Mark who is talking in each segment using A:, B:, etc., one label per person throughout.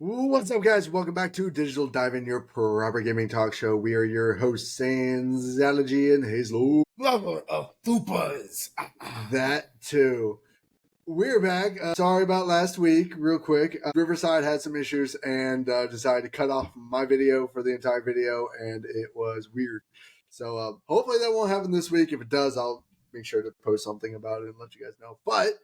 A: What's up, guys? Welcome back to Digital Dive In, your Proper Gaming Talkshow. We are your hosts, Sandsology and Hazel.
B: Lover of fupas.
A: That too. We're back. Sorry about last week, real quick. Riverside had some issues and decided to cut off my video for the entire video, and it was weird. So hopefully that won't happen this week. If it does, I'll make sure to post something about it and let you guys know. But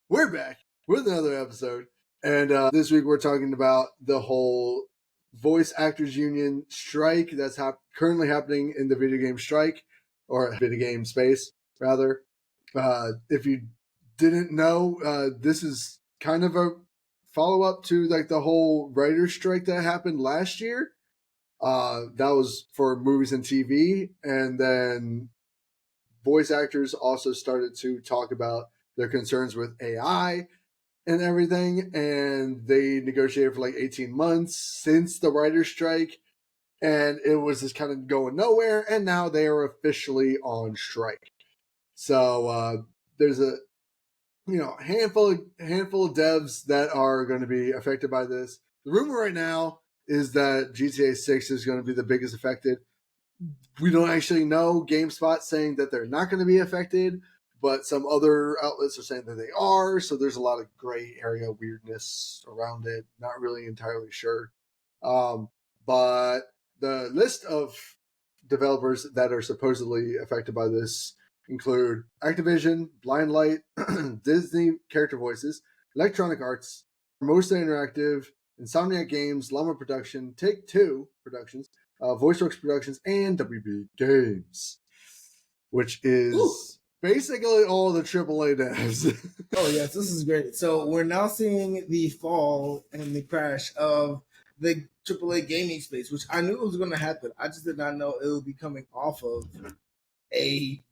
A: we're back with another episode. And this week we're talking about the whole voice actors union strike that's currently happening in the video game strike, or video game space, rather. If you didn't know, this is kind of a follow-up to like the whole writer's strike that happened last year. That was for movies and TV. And then voice actors also started to talk about their concerns with AI and everything, and they negotiated for like 18 months since the writer's strike, and it was just kind of going nowhere, and now they are officially on strike. So there's a handful of devs that are going to be affected by this. The rumor right now is that GTA 6 is going to be the biggest affected. We don't actually know. GameSpot saying that they're not going to be affected, but some other outlets are saying that they are. So there's a lot of gray area weirdness around it. Not really entirely sure. But the list of developers that are supposedly affected by this include Activision, Blind Light, Disney Character Voices, Electronic Arts, Most Interactive, Insomniac Games, Llama Production, Take-Two Productions, VoiceWorks Productions, and WB Games, which is basically all the AAA devs.
B: Oh, yes, this is great. So we're now seeing the fall and the crash of the AAA gaming space, which I knew it was going to happen. I just did not know it would be coming off of a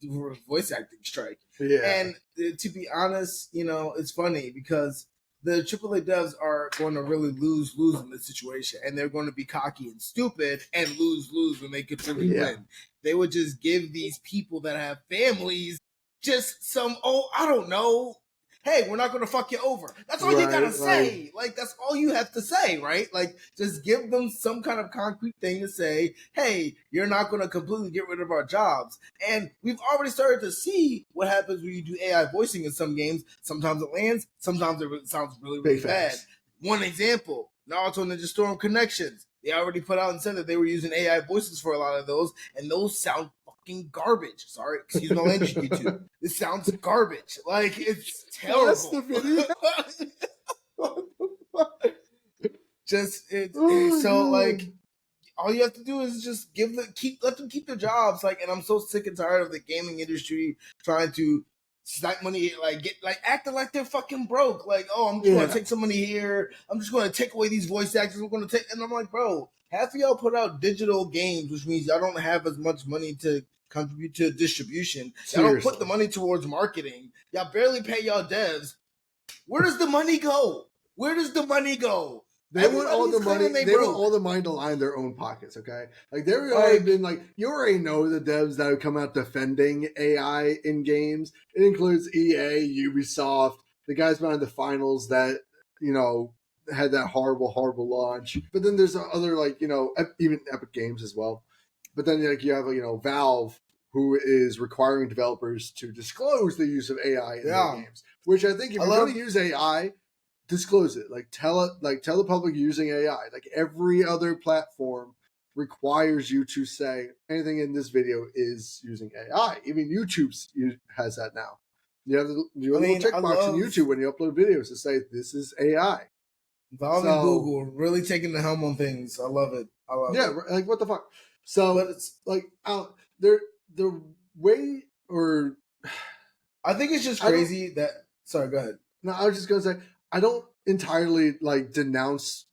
B: voice acting strike.
A: Yeah.
B: And to be honest, it's funny because the AAA devs are going to really lose in this situation, and they're going to be cocky and stupid and lose when they could really win. They would just give these people that have families just some, I don't know, hey, we're not going to fuck you over. That's all you got to say. Like, that's all you have to say, right? Like, just give them some kind of concrete thing to say, hey, you're not going to completely get rid of our jobs. And we've already started to see what happens when you do AI voicing in some games. Sometimes it lands. Sometimes it sounds really, really bad. One example, Naruto Ninja Storm Connections. They already put out and said that they were using AI voices for a lot of those, and those sound fucking garbage. Sorry, excuse my language, YouTube. This sounds garbage. Like, it's terrible.
A: That's the video.
B: So like, all you have to do is just let them keep their jobs. Like, and I'm so sick and tired of the gaming industry trying to snipe money, acting like they're fucking broke. Like, I'm just going to take some money here. I'm just going to take away these voice actors. We're going to take, and I'm like, bro, half of y'all put out digital games, which means y'all don't have as much money to contribute to distribution. Y'all don't put the money towards marketing. Y'all barely pay y'all devs. Where does the money go? They want all the money. They want all the money to line their own pockets. Okay, like they've already been like, you already know the devs that have come out defending AI in games. It includes EA, Ubisoft, the guys behind the finals that had that horrible launch. But then there's other even Epic Games as well. But then you have Valve, who is requiring developers to disclose the use of AI in their games. Which I think if you're going to use AI, disclose it. Tell the public you're using AI. Like every other platform requires you to say anything in this video is using AI. Even YouTube has that now. You have a little checkbox in YouTube when you upload videos to say this is AI. Valve and Google really taking the helm on things. I love it.
A: Like what the fuck? So but it's like they're way or
B: I think it's just crazy that. Sorry, go ahead.
A: No, I was just gonna say I don't entirely denounce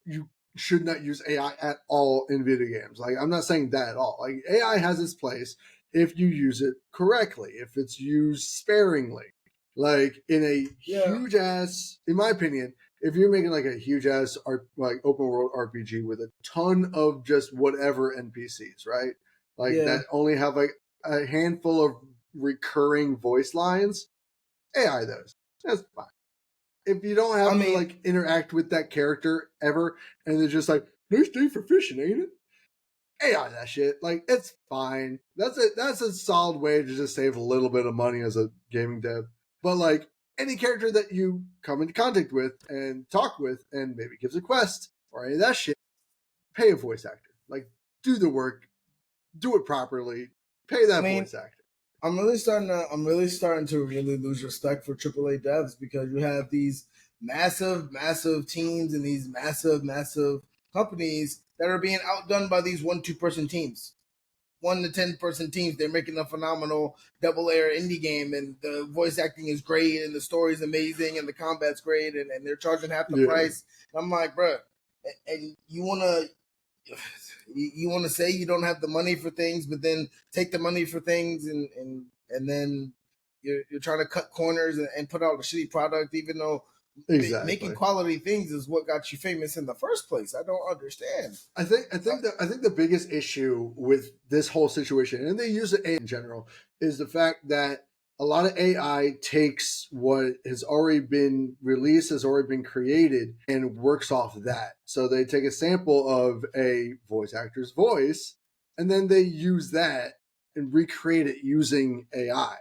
A: you should not use AI at all in video games. Like I'm not saying that at all. Like AI has its place if you use it correctly, if it's used sparingly. Like in a huge ass, in my opinion, if you're making a huge ass open world RPG with a ton of just whatever NPCs, right? That only have a handful of recurring voice lines, AI those. That's fine. if you don't have to like interact with that character ever, and they're just like, nice day for fishing, ain't it? AI that shit. Like, it's fine. That's a solid way to just save a little bit of money as a gaming dev. But like any character that you come into contact with and talk with and maybe gives a quest or any of that shit, pay a voice actor. Like, do the work, do it properly, pay that voice actor.
B: I'm really starting to really lose respect for AAA devs, because you have these massive teams and these massive companies that are being outdone by these 1-2 person teams. 1 to 10 person teams. They're making a phenomenal double-layer indie game, and the voice acting is great, and the story's amazing, and the combat's great, and they're charging half the price. And I'm like, bro, and you want to say you don't have the money for things, but then take the money for things, and then you're trying to cut corners and put out a shitty product, even though making quality things is what got you famous in the first place. I don't understand.
A: I think the biggest issue with this whole situation, and they use it in general, is the fact that a lot of AI takes what has already been released, has already been created, and works off of that. So they take a sample of a voice actor's voice, and then they use that and recreate it using AI.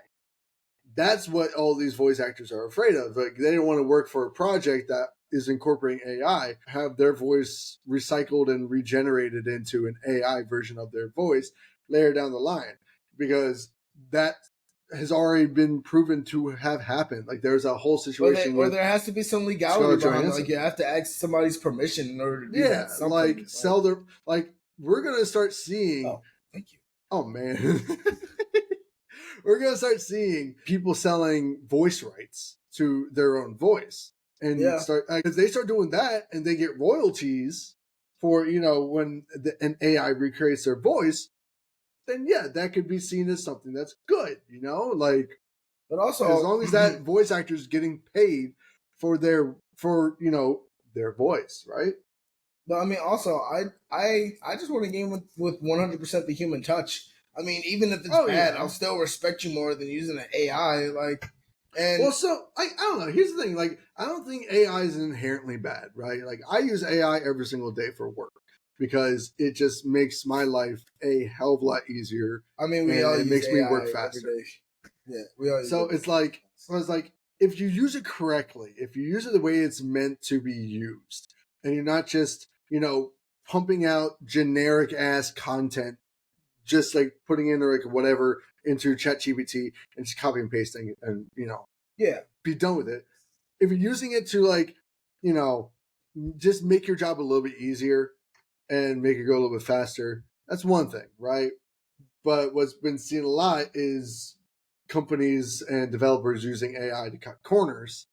A: That's what all these voice actors are afraid of. Like, they don't want to work for a project that is incorporating AI, have their voice recycled and regenerated into an AI version of their voice later down the line, because that has already been proven to have happened. Like, there's a whole situation
B: where there has to be some legality behind it. Like, you have to ask somebody's permission in order to do that.
A: Like, sell their, like, we're going to start seeing.
B: Oh, thank you.
A: Oh, man. We're going to start seeing people selling voice rights to their own voice, and because they start doing that and they get royalties for, when an AI recreates their voice, then that could be seen as something that's good, like,
B: but also
A: as long as that voice actor is getting paid for their voice, right?
B: But I mean, also, I just want a game with 100% the human touch. I mean, even if it's bad, I'll still respect you more than using an AI. Like, and
A: I don't know. Here's the thing. Like, I don't think AI is inherently bad, right? Like, I use AI every single day for work because it just makes my life a hell of a lot easier.
B: I mean, it makes me work faster. Yeah, we all.
A: So it's like, if you use it correctly, if you use it the way it's meant to be used, and you're not just pumping out generic ass content, just like putting in like whatever into ChatGPT and just copy and pasting and be done with it. If you're using it to like just make your job a little bit easier and make it go a little bit faster, that's one thing, right? But what's been seen a lot is companies and developers using AI to cut corners,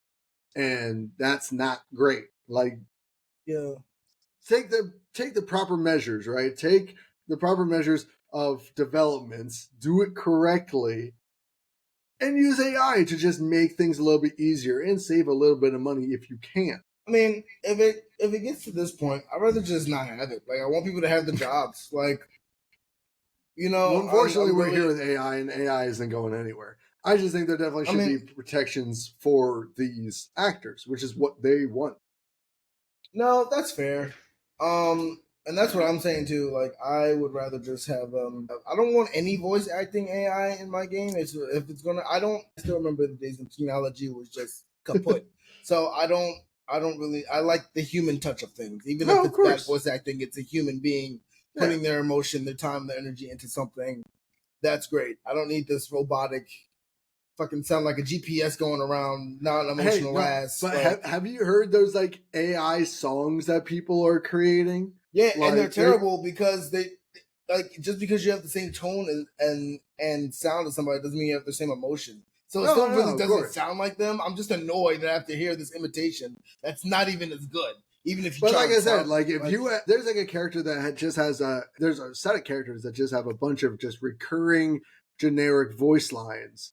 A: and that's not great. Like, take the proper measures, right? Take the proper measures of developments, do it correctly, and use AI to just make things a little bit easier and save a little bit of money if you can.
B: I mean, if it gets to this point, I'd rather just not have it. Like, I want people to have the jobs. Like,
A: unfortunately, we're here with AI, and AI isn't going anywhere. I just think there definitely should be protections for these actors, which is what they want.
B: No, that's fair. And that's what I'm saying too. Like, I would rather just have I don't want any voice acting AI in my game. I still remember the days when technology was just kaput. So I like the human touch of things. Even if it's bad voice acting, it's a human being putting their emotion, their time, their energy into something. That's great. I don't need this robotic fucking sound like a GPS going around, non-emotional ass.
A: But have you heard those like AI songs that people are creating?
B: Yeah, like, and they're terrible because they just because you have the same tone and sound as somebody doesn't mean you have the same emotion. So it still really doesn't sound like them. I'm just annoyed that I have to hear this imitation that's not even as good. Even if you
A: like I said, like if there's like a character that just has there's a set of characters that just have a bunch of just recurring generic voice lines.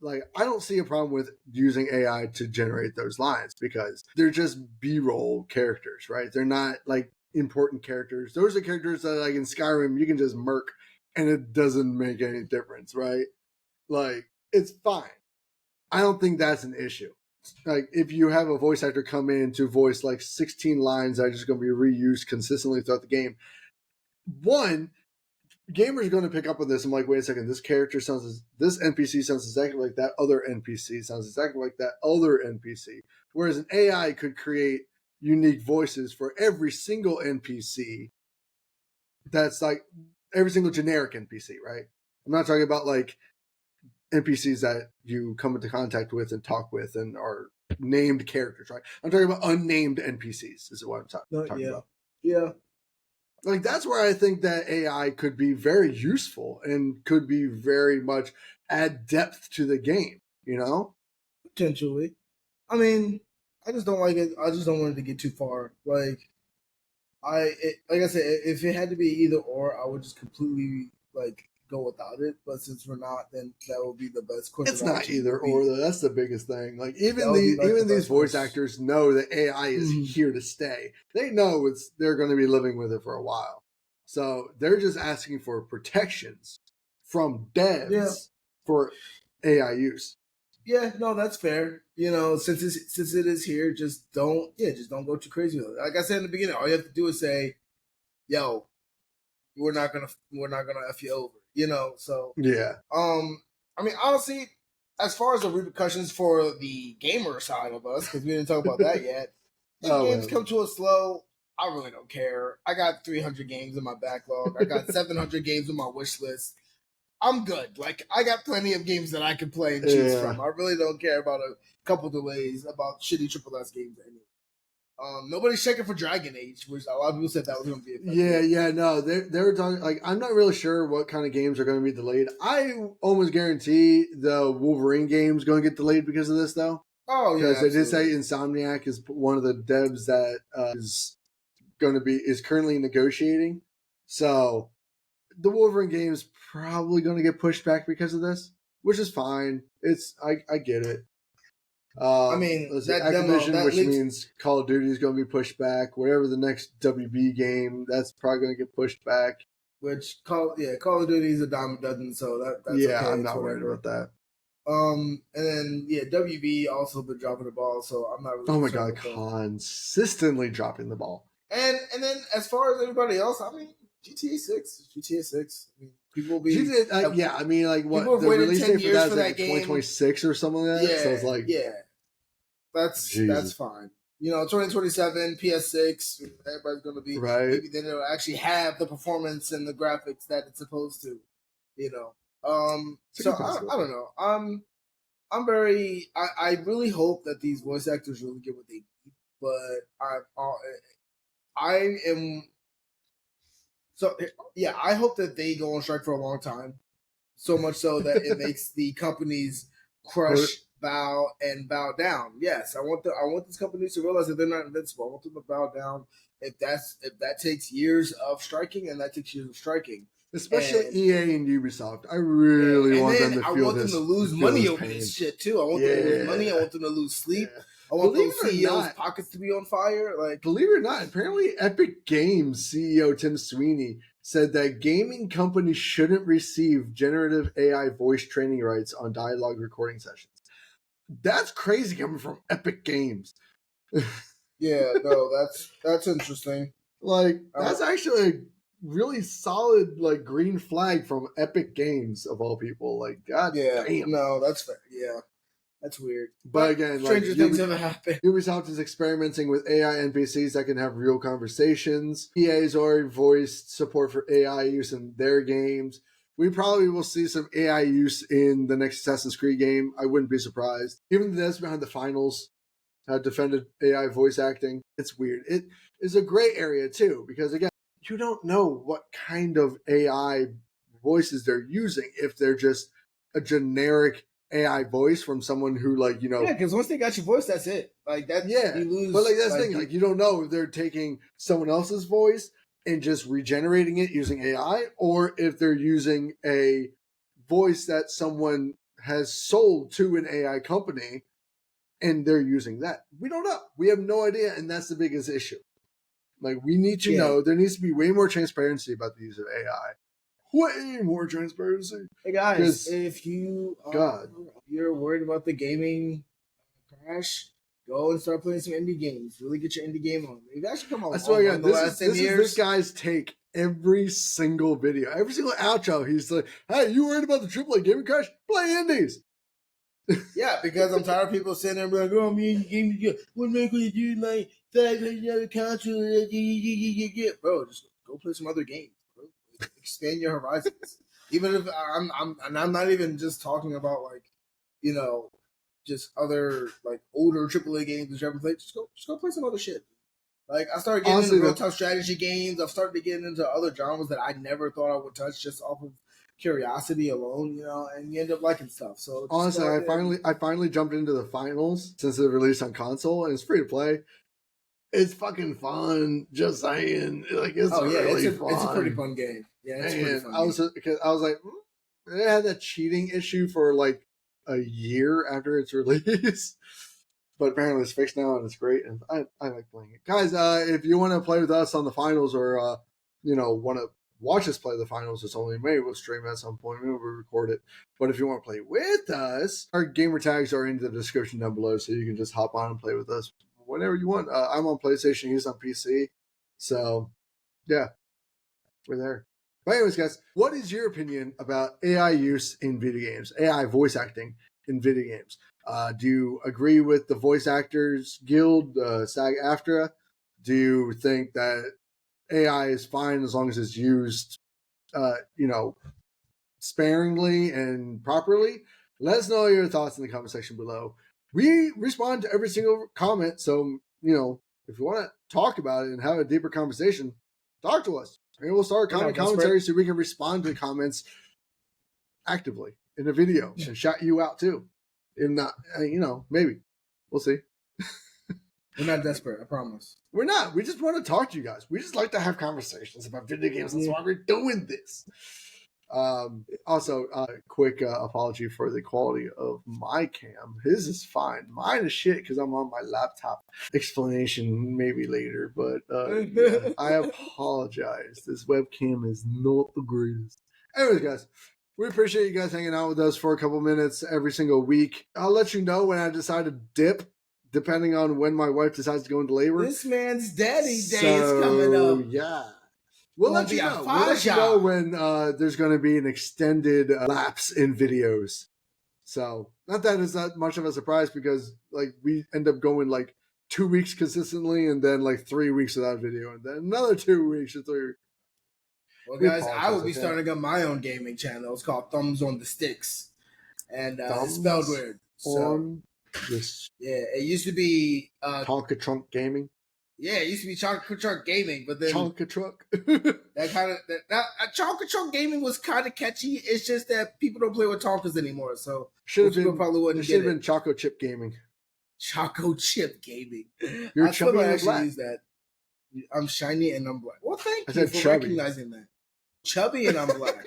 A: Like, I don't see a problem with using AI to generate those lines because they're just B-roll characters, right? They're not like important characters. Those are characters that, like, in Skyrim you can just murk and it doesn't make any difference, right? Like, it's fine. I don't think that's an issue. like if you have a voice actor come in to voice like 16 lines that are just going to be reused consistently throughout the game, one, gamers are going to pick up on this. I'm like, wait a second, this NPC sounds exactly like that other NPC, sounds exactly like that other NPC. Whereas an AI could create unique voices for every single NPC. That's like every single generic NPC, right? I'm not talking about like NPCs that you come into contact with and talk with and are named characters, right? I'm talking about unnamed NPCs. Is what I'm talking about.
B: Yeah.
A: Like that's where I think that AI could be very useful and could be very much add depth to the game. You know,
B: potentially. I mean, I just don't like it. I just don't want it to get too far. Like like I said, if it had to be either or, I would just completely like go without it. But since we're not, then that would be the best course.
A: It's not either or though. That's the biggest thing. Like even these voice actors know that AI is here to stay. They know they're going to be living with it for a while. So they're just asking for protections from devs for AI use.
B: Yeah, no, that's fair. You know, since it is here, just don't go too crazy with it. Like I said in the beginning, all you have to do is say, "Yo, we're not gonna f you over." You know, so
A: yeah.
B: I mean, honestly, as far as the repercussions for the gamer side of us, because we didn't talk about that yet. If games come to a slow, I really don't care. I got 300 games in my backlog. I got 700 games on my wish list. I'm good. Like, I got plenty of games that I can play and choose from. I really don't care about a couple delays about shitty Triple S games anyway. Nobody's checking for Dragon Age, which a lot of people said that was going to be effective.
A: No, they were talking, like, I'm not really sure what kind of games are going to be delayed. I almost guarantee the Wolverine game's going to get delayed because of this, though.
B: Oh, yeah,
A: because they did say Insomniac is one of the devs that is currently negotiating. So the Wolverine game is probably going to get pushed back because of this, which is fine. I get it.
B: I mean, that
A: Activision,
B: demo,
A: which means Call of Duty is going to be pushed back. Whatever the next WB game, that's probably going to get pushed back.
B: Which Call of Duty is a dime a dozen, so that's okay.
A: I'm not worried about that.
B: And then WB also been dropping the ball, so I'm not really.
A: Oh my god, consistently dropping the ball.
B: And then as far as everybody else, I mean, GTA 6. I mean, people will be.
A: I mean, like what the release date for that is like 2026 or something like that.
B: Yeah,
A: so it's like,
B: that's fine. You know, 2027 PS6. Everybody's going to be
A: right.
B: Maybe then it'll actually have the performance and the graphics that it's supposed to. You know. So I don't know. I'm very. I really hope that these voice actors really get what they need, but I am. So yeah, I hope that they go on strike for a long time, so much so that it makes the companies crush, bow down. Yes, I want these companies to realize that they're not invincible. I want them to bow down. If that takes years of striking, and that takes years of striking.
A: Especially EA and Ubisoft. I really want them to feel this.
B: I want them to lose money over this shit too. I want them to lose money. I want them to lose sleep.
A: Yeah.
B: I want those CEOs' pockets to be on fire. Like,
A: believe it or not, apparently Epic Games CEO Tim Sweeney said that gaming companies shouldn't receive generative AI voice training rights on dialogue recording sessions. That's crazy coming from Epic Games.
B: Yeah, no, that's interesting.
A: Like, that's actually a really solid, like, green flag from Epic Games of all people. Like, god damn.
B: No, that's fair. Yeah. That's weird.
A: But again,
B: stranger things ever happen.
A: Ubisoft is experimenting with AI NPCs that can have real conversations. EA has already voiced support for AI use in their games. We probably will see some AI use in the next Assassin's Creed game. I wouldn't be surprised. Even the devs behind the finals have defended AI voice acting. It's weird. It is a gray area too, because again, you don't know what kind of AI voices they're using. If they're just a generic AI voice from someone who, like, you know,
B: yeah, because once they got your voice, that's it. Like that, you lose.
A: But like that's the thing, like you don't know if they're taking someone else's voice and just regenerating it using AI, or if they're using a voice that someone has sold to an AI company and they're using that. We don't know. We have no idea, and that's the biggest issue. Like, we need to know. There needs to be way more transparency about the use of AI. Way more transparency.
B: Hey guys, if you're worried about the gaming Ash, go and start playing some indie games. Really get your indie game on. They've actually come
A: I
B: out
A: swear
B: in
A: to
B: the
A: God,
B: last 10
A: this
B: years.
A: is this guy's take every single video, every single outro. He's like, "Hey, you worried about the AAA gaming crash? Play indies."
B: Yeah, because I'm tired of people sitting there and be like, "Oh, me indie games, what make you do like $500 console?" Bro, just go play some other games. Bro. Expand your horizons. Even if I'm not even just talking about like, just other like older AAA games that you haven't played. Just go play some other shit. Like I started getting into real tough strategy games. I've started getting into other genres that I never thought I would touch just off of curiosity alone, and you end up liking stuff. So
A: honestly, I finally jumped into the finals since it released on console and it's free to play. It's fucking fun. Just saying, like it's really fun.
B: It's a pretty fun game. Yeah, it's a pretty fun.
A: I was like, it had that cheating issue for like a year after its release. But apparently it's fixed now and it's great, and I like playing it. Guys, if you want to play with us on the finals or, want to watch us play the finals, it's only May. We'll stream at some point. Maybe we'll record it. But if you want to play with us, our gamer tags are in the description down below, so you can just hop on and play with us whenever you want. I'm on PlayStation, he's on PC. So, yeah, we're there. But anyways, guys, what is your opinion about AI use in video games, AI voice acting in video games? Do you agree with the Voice Actors Guild, SAG-AFTRA? Do you think that AI is fine as long as it's used, sparingly and properly? Let us know your thoughts in the comment section below. We respond to every single comment, so, if you want to talk about it and have a deeper conversation, talk to us. And we'll start commentary so we can respond to the comments actively in a video and shout you out too. If not, maybe. We'll see.
B: We're not desperate, I promise.
A: We're not. We just want to talk to you guys. We just like to have conversations about video games. That's why we're doing this. Also, quick apology for the quality of my cam. His is fine. Mine is shit because I'm on my laptop. Explanation maybe later, but yeah, I apologize. This webcam is not the greatest. Anyways, guys, we appreciate you guys hanging out with us for a couple minutes every single week. I'll let you know when I decide to dip, depending on when my wife decides to go into labor.
B: This man's daddy day is coming up.
A: Yeah. We'll let you know. We'll let you know when there's going to be an extended lapse in videos. So, not that it's that much of a surprise because, like, we end up going, like, 2 weeks consistently and then, like, 3 weeks without video and then another 2 weeks or 3 weeks.
B: Well, guys, I will be starting up my own gaming channel. It's called Thumbs on the Sticks. And it's spelled weird. So, yeah, it used to be...
A: Tonka Trunk Gaming.
B: Yeah, it used to be Chonka Trunk Gaming, but then
A: Chonka Trunk.
B: Chonka Trunk Gaming was kind of catchy. It's just that people don't play with Tonkas anymore, so
A: probably wouldn't. It should have been Choco Chip Gaming.
B: Choco Chip Gaming.
A: You're chubby and
B: actually
A: black.
B: Use that. I'm shiny and I'm black. Well, thank you for
A: chubby.
B: recognizing that. Chubby and I'm black.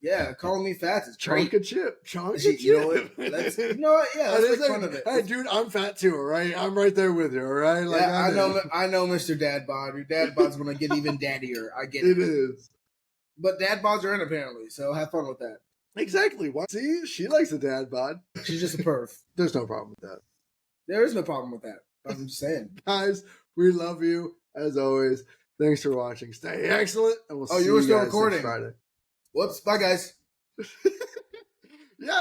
B: Yeah, calling me fat is great.
A: Chonka Chip. Chonka Chip.
B: You know what? Let's make fun of it.
A: Hey, dude, I'm fat too, all right? I'm right there with you, all right? Like,
B: yeah, I know, Mr. Dad Bod. Your Dad Bod's going to get even daddier. I get it.
A: It is.
B: But Dad Bods are in, apparently, so have fun with that.
A: Exactly. See, she likes a Dad Bod.
B: She's just a perv.
A: There's no problem with that.
B: There is no problem with that. I'm just saying.
A: Guys, we love you, as always. Thanks for watching. Stay excellent, and we'll see you guys next Friday.
B: Whoops. Bye, guys.
A: Yeah.